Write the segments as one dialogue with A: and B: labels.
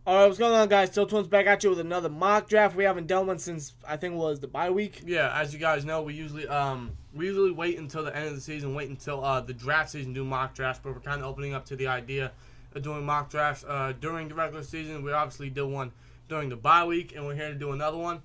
A: Alright, what's going on, guys? Still Twins back at you with another mock draft. We haven't done one since, I think it was the bye week.
B: Yeah, as you guys know, we usually wait until the end of the season, wait until the draft season do mock drafts, but we're kind of opening up to the idea of doing mock drafts during the regular season. We obviously did one during the bye week, and we're here to do another one,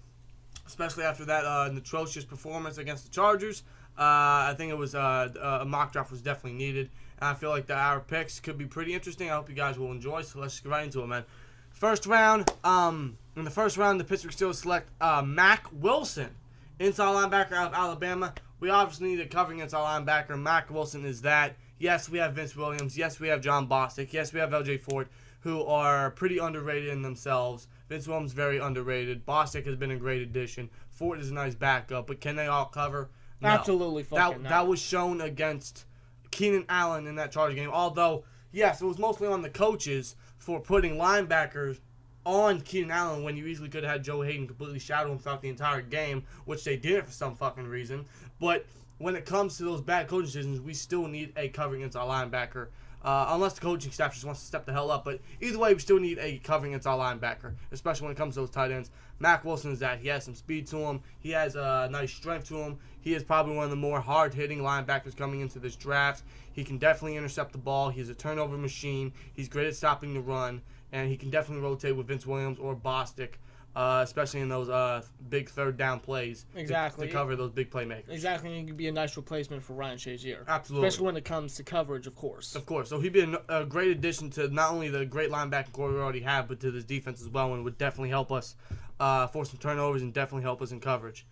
B: especially after that atrocious performance against the Chargers. I think it was a mock draft was definitely needed, and I feel like our picks could be pretty interesting. I hope you guys will enjoy, so let's get right into it, man. First round, in the first round, the Pittsburgh Steelers select Mack Wilson, inside linebacker out of Alabama. We obviously need a covering inside linebacker. Mack Wilson is that. Yes, we have Vince Williams. Yes, we have John Bostic. Yes, we have LJ Ford, who are pretty underrated in themselves. Vince Williams very underrated. Bostic has been a great addition. Ford is a nice backup, but can they all cover? No.
A: Absolutely fucking not.
B: That was shown against Keenan Allen in that Charger game. Although, yes, it was mostly on the coaches for putting linebackers on Keenan Allen when you easily could have had Joe Hayden completely shadow him throughout the entire game, which they didn't for some fucking reason. But when it comes to those bad coaching decisions, we still need a covering inside linebacker. Unless the coaching staff just wants to step the hell up. But either way, we still need a covering inside linebacker, especially when it comes to those tight ends. Mack Wilson is that. He has some speed to him. He has a nice strength to him. He is probably one of the more hard-hitting linebackers coming into this draft. He can definitely intercept the ball. He's a turnover machine. He's great at stopping the run. And he can definitely rotate with Vince Williams or Bostic, especially in those big third down plays.
A: Exactly.
B: To cover those big playmakers.
A: Exactly, and he could be a nice replacement for Ryan Shazier.
B: Absolutely.
A: Especially when it comes to coverage, of course.
B: Of course. So he'd be a great addition to not only the great linebacking core we already have, but to this defense as well, and would definitely help us force some turnovers and definitely help us in coverage.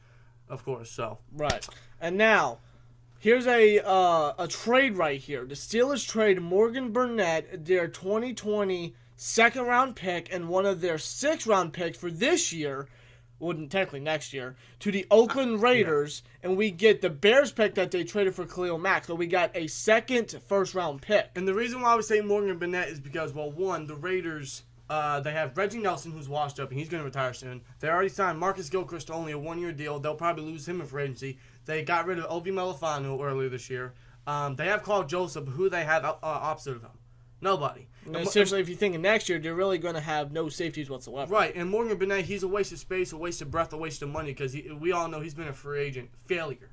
B: Of course, so.
A: Right. And now, here's a trade right here. The Steelers trade Morgan Burnett, their 2020 second-round pick, and one of their sixth-round picks for this year, well, technically next year, to the Oakland Raiders, and we get the Bears pick that they traded for Khalil Mack. So we got a second first-round pick.
B: And the reason why I would say Morgan Burnett is because, well, one, the Raiders, they have Reggie Nelson, who's washed up, and he's going to retire soon. They already signed Marcus Gilchrist to only a one-year deal. They'll probably lose him in free agency. They got rid of Ovi Melifanu earlier this year. They have Carl Joseph, who they have opposite of him. Nobody.
A: And seriously, if you think of next year, they're really going to have no safeties whatsoever.
B: Right, and Morgan Burnett, he's a waste of space, a waste of breath, a waste of money, because we all know he's been a free agent failure.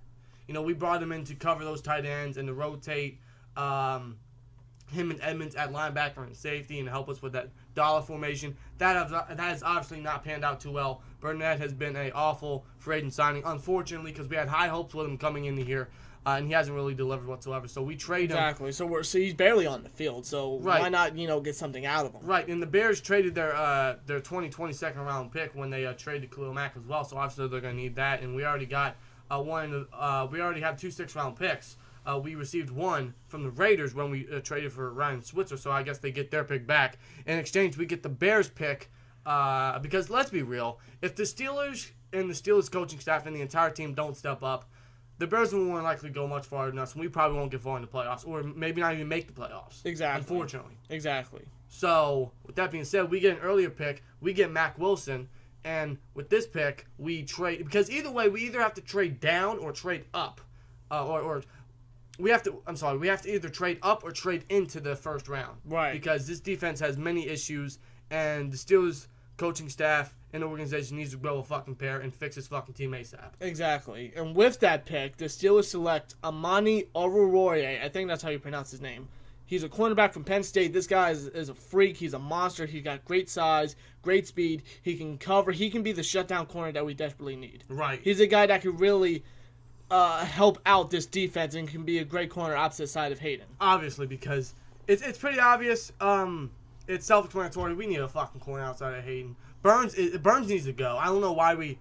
B: You know, we brought him in to cover those tight ends and to rotate him and Edmonds at linebacker and safety and help us with that dollar formation. That has obviously not panned out too well. Burnett has been an awful free agent signing, unfortunately, because we had high hopes with him coming into here. And he hasn't really delivered whatsoever. So we trade him.
A: Exactly. So he's barely on the field. So why not, get something out of him?
B: Right. And the Bears traded their 2020 second round pick when they traded Khalil Mack as well. So obviously they're going to need that. And we already got one. We already have 2 6-round picks. We received one from the Raiders when we traded for Ryan Switzer. So I guess they get their pick back. In exchange, we get the Bears pick. Because let's be real, if the Steelers and the Steelers coaching staff and the entire team don't step up, the Bears will more than likely go much farther than us, and we probably won't get far in the playoffs, or maybe not even make the playoffs.
A: Exactly.
B: Unfortunately.
A: Exactly.
B: So, with that being said, we get an earlier pick. We get Mack Wilson, and with this pick, we trade. Because either way, we either have to trade down or trade up. Or we have to, we have to either trade up or trade into the first round.
A: Right.
B: Because this defense has many issues, and the Steelers coaching staff and the organization needs to grow a fucking pair and fix his fucking team ASAP.
A: Exactly. And with that pick, the Steelers select Amani Oruwariye. I think that's how you pronounce his name. He's a cornerback from Penn State. This guy is a freak. He's a monster. He's got great size, great speed. He can cover. He can be the shutdown corner that we desperately need.
B: Right.
A: He's a guy that could really help out this defense and can be a great corner opposite side of Hayden.
B: Obviously, because it's pretty obvious. It's self-explanatory. We need a fucking corner outside of Hayden. Burns needs to go. I don't know why we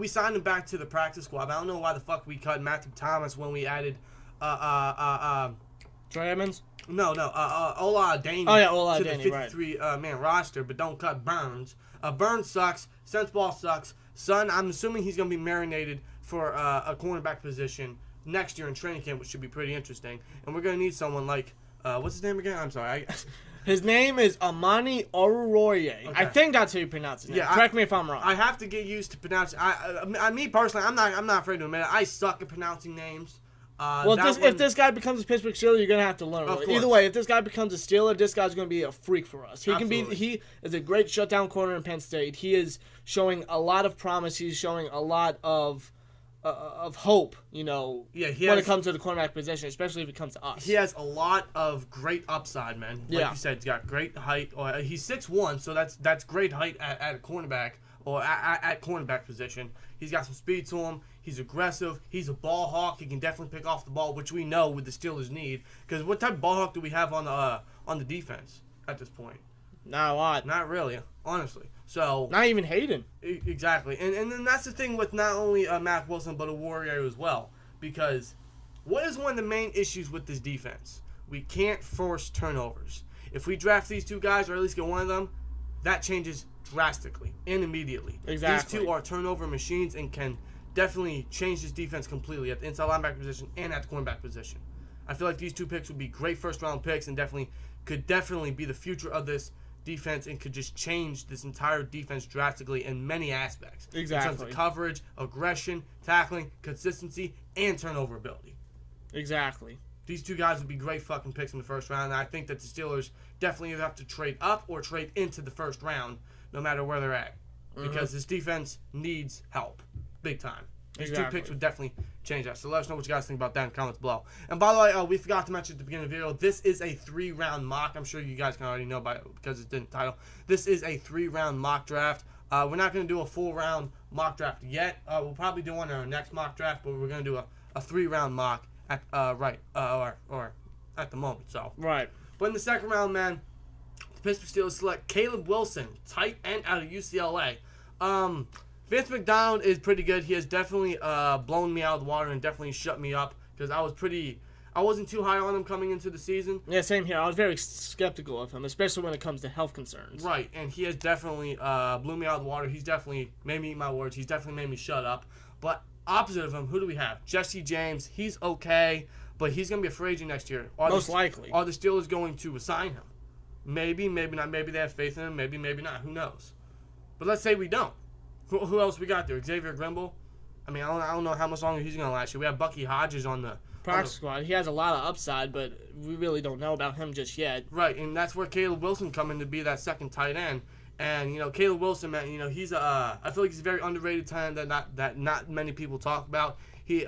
B: signed him back to the practice squad. But I don't know why the fuck we cut Matthew Thomas when we added
A: Trey Edmonds?
B: No, Ola Daney
A: to
B: the 53 man roster, but don't cut Burns. Burns sucks. Sense-ball sucks. Son, I'm assuming he's gonna be marinated for a cornerback position next year in training camp, which should be pretty interesting. And we're gonna need someone like what's his name again? I'm sorry.
A: His name is Amani Oruwariye. Okay. I think that's how you pronounce it. Yeah, correct me if I'm wrong.
B: I have to get used to pronouncing. Me personally, I'm not afraid to admit it. I suck at pronouncing names.
A: Well, if this guy becomes a Pittsburgh Steeler, you're gonna have to learn. Either way, if this guy becomes a Steeler, this guy's gonna be a freak for us. He is a great shutdown corner in Penn State. He is showing a lot of promise. He's showing a lot of hope. When it comes to the cornerback position, especially if it comes to us.
B: He has a lot of great upside, man. Like you said, he's got great height. He's 6'1", so that's great height at a cornerback or at cornerback position. He's got some speed to him. He's aggressive. He's a ball hawk. He can definitely pick off the ball, which we know with the Steelers need. Because what type of ball hawk do we have on the defense at this point?
A: Not a lot.
B: Not really, honestly. So
A: not even Hayden.
B: Exactly. And then that's the thing with not only Mac Wilson, but a Warrior as well. Because what is one of the main issues with this defense? We can't force turnovers. If we draft these two guys, or at least get one of them, that changes drastically and immediately.
A: Exactly.
B: These two are turnover machines and can definitely change this defense completely at the inside linebacker position and at the cornerback position. I feel like these two picks would be great first-round picks and could definitely be the future of this defense and could just change this entire defense drastically in many aspects.
A: Exactly.
B: In terms of coverage, aggression, tackling, consistency, and turnover ability.
A: Exactly.
B: These two guys would be great fucking picks in the first round, and I think that the Steelers definitely either have to trade up or trade into the first round, no matter where they're at. Because this defense needs help. Big time. These two picks would definitely change that. So let us know what you guys think about that in the comments below. And by the way, we forgot to mention at the beginning of the video, this is a 3-round mock. I'm sure you guys can already know by it because it's in the title. This is a 3-round mock draft. We're not going to do a full round mock draft yet. We'll probably do one in our next mock draft, but we're going to do a 3-round mock at or at the moment. So
A: right.
B: But in the second round, man, the Pittsburgh Steelers select Caleb Wilson, tight end out of UCLA. Vince McDonald is pretty good. He has definitely blown me out of the water and definitely shut me up because I wasn't too high on him coming into the season.
A: Yeah, same here. I was very skeptical of him, especially when it comes to health concerns.
B: Right, and he has definitely blew me out of the water. He's definitely made me eat my words. He's definitely made me shut up. But opposite of him, who do we have? Jesse James. He's okay, but he's going to be a free agent next year.
A: Most likely.
B: Are the Steelers going to resign him? Maybe, maybe not. Maybe they have faith in him. Maybe, maybe not. Who knows? But let's say we don't. Who else we got there? Xavier Grimble? I mean, I don't know how much longer he's going to last. We have Bucky Hodges on the
A: practice squad. He has a lot of upside, but we really don't know about him just yet.
B: Right, and that's where Caleb Wilson come in to be that second tight end. And, Caleb Wilson, man, he's I feel like he's a very underrated tight end that not many people talk about. He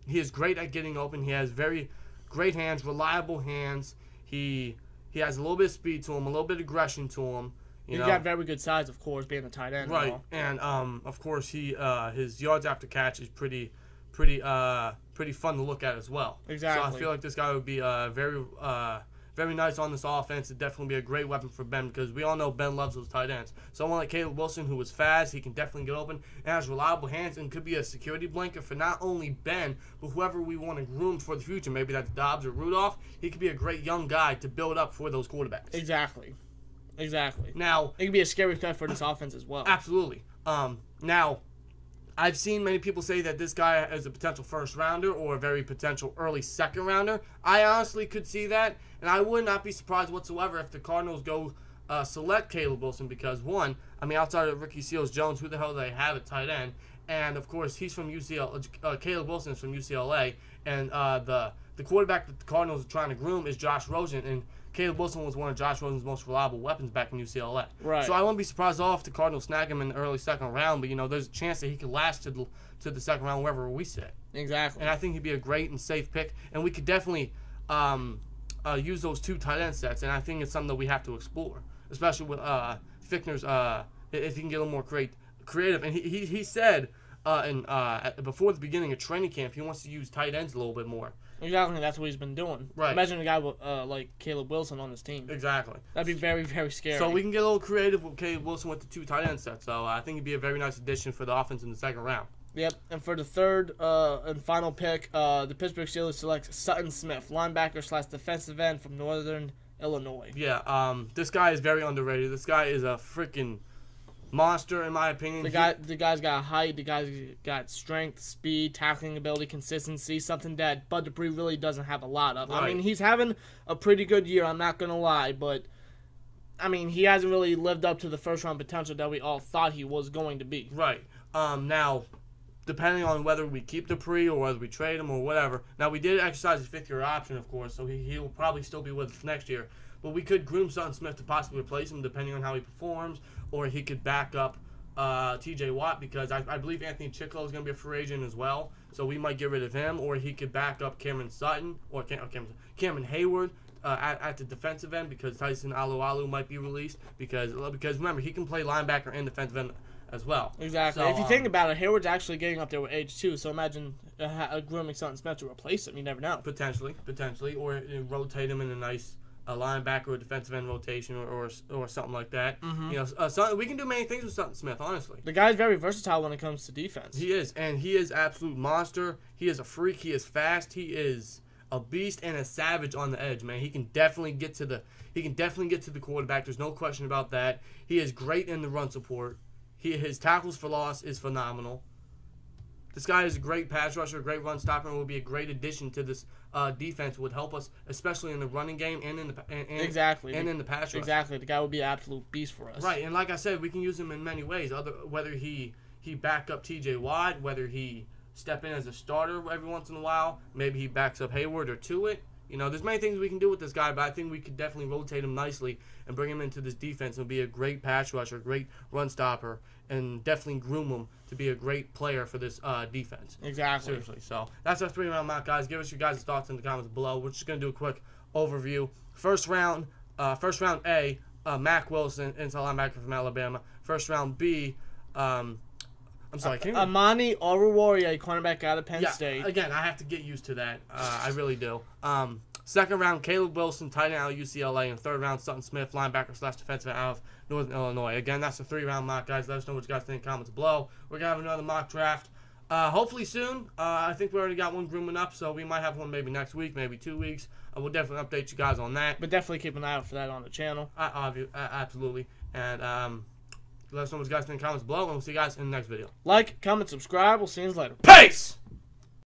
B: is great at getting open. He has very great hands, reliable hands. He has a little bit of speed to him, a little bit of aggression to him.
A: He's got very good size, of course, being a tight end.
B: Right, and of course his yards after catch is pretty fun to look at as well.
A: Exactly.
B: So I feel like this guy would be very nice on this offense. It'd definitely be a great weapon for Ben because we all know Ben loves those tight ends. Someone like Caleb Wilson who is fast, he can definitely get open and has reliable hands and could be a security blanket for not only Ben but whoever we want to groom for the future. Maybe that's Dobbs or Rudolph. He could be a great young guy to build up for those quarterbacks.
A: Exactly.
B: Now
A: it could be a scary threat for this offense as well.
B: Absolutely. Now, I've seen many people say that this guy is a potential first rounder or a very potential early second rounder. I honestly could see that, and I would not be surprised whatsoever if the Cardinals go select Caleb Wilson because one, I mean, outside of Ricky Seals-Jones, who the hell do they have at tight end? And of course, he's from UCLA. Caleb Wilson is from UCLA, and the quarterback that the Cardinals are trying to groom is Josh Rosen, and Caleb Wilson was one of Josh Rosen's most reliable weapons back in UCLA.
A: Right.
B: So I wouldn't be surprised at all if the Cardinals snag him in the early second round, but there's a chance that he could last to the second round wherever we sit.
A: Exactly.
B: And I think he'd be a great and safe pick, and we could definitely use those two tight end sets, and I think it's something that we have to explore, especially with Fickner's if he can get a little more creative. And he said before the beginning of training camp he wants to use tight ends a little bit more.
A: Exactly, that's what he's been doing.
B: Right.
A: Imagine a guy like Caleb Wilson on his team.
B: Exactly.
A: That'd be very, very scary.
B: So we can get a little creative with Caleb Wilson with the two tight end sets. So I think it'd be a very nice addition for the offense in the second round.
A: Yep, and for the third and final pick, the Pittsburgh Steelers select Sutton Smith, linebacker / defensive end from Northern Illinois.
B: Yeah, this guy is very underrated. This guy is a freaking monster, in my opinion.
A: The guy's got height. The guy's got strength, speed, tackling ability, consistency. Something that Bud Dupree really doesn't have a lot of. Right. I mean, he's having a pretty good year. I'm not gonna lie, but I mean, he hasn't really lived up to the first round potential that we all thought he was going to be.
B: Right. Now, depending on whether we keep Dupree or whether we trade him or whatever. Now, we did exercise his fifth-year option, of course, so he'll probably still be with us next year. But we could groom Sutton Smith to possibly replace him depending on how he performs, or he could back up T.J. Watt, because I believe Anthony Chicklow is going to be a free agent as well, so we might get rid of him, or he could back up Cameron Sutton, or Cameron Hayward at the defensive end, because Tyson Alualu might be released, because remember, he can play linebacker and defensive end as well.
A: Exactly.
B: So,
A: if you think about it, Hayward's actually getting up there with age too, so imagine grooming Sutton Smith to replace him. You never know.
B: Potentially, or rotate him in a nice linebacker or defensive end rotation or something like that. Mm-hmm. We can do many things with Sutton Smith, honestly.
A: The guy's very versatile when it comes to defense.
B: He is, and he is absolute monster. He is a freak. He is fast. He is a beast and a savage on the edge, man. He can definitely get to the quarterback. There's no question about that. He is great in the run support. His tackles for loss is phenomenal. This guy is a great pass rusher, a great run stopper, and will be a great addition to this defense. Would help us, especially in the running game and in the pass rush.
A: Exactly, the guy would be an absolute beast for us.
B: Right, and like I said, we can use him in many ways. Whether he back up T.J. Watt, whether he step in as a starter every once in a while, maybe he backs up Hayward or Tuitt. There's many things we can do with this guy, but I think we could definitely rotate him nicely and bring him into this defense and be a great pass rusher, great run stopper, and definitely groom him to be a great player for this defense.
A: Exactly.
B: Seriously. So that's our 3-round mock, guys. Give us your guys' thoughts in the comments below. We're just going to do a quick overview. First round A, Mac Wilson, inside linebacker from Alabama. First round B,
A: Amani Oruwariye, cornerback out of Penn State.
B: Again, I have to get used to that. I really do. Second round, Caleb Wilson, tight end out of UCLA. And third round, Sutton Smith, linebacker / defensive end out of Northern Illinois. Again, that's a 3-round mock, guys. Let us know what you guys think in the comments below. We're going to have another mock draft hopefully soon. I think we already got one grooming up, so we might have one maybe next week, maybe 2 weeks. We'll definitely update you guys on that.
A: But definitely keep an eye out for that on the channel.
B: Absolutely. And let us know what you guys think in the comments below, and we'll see you guys in the next video.
A: Like, comment, subscribe. We'll see you later.
B: Peace!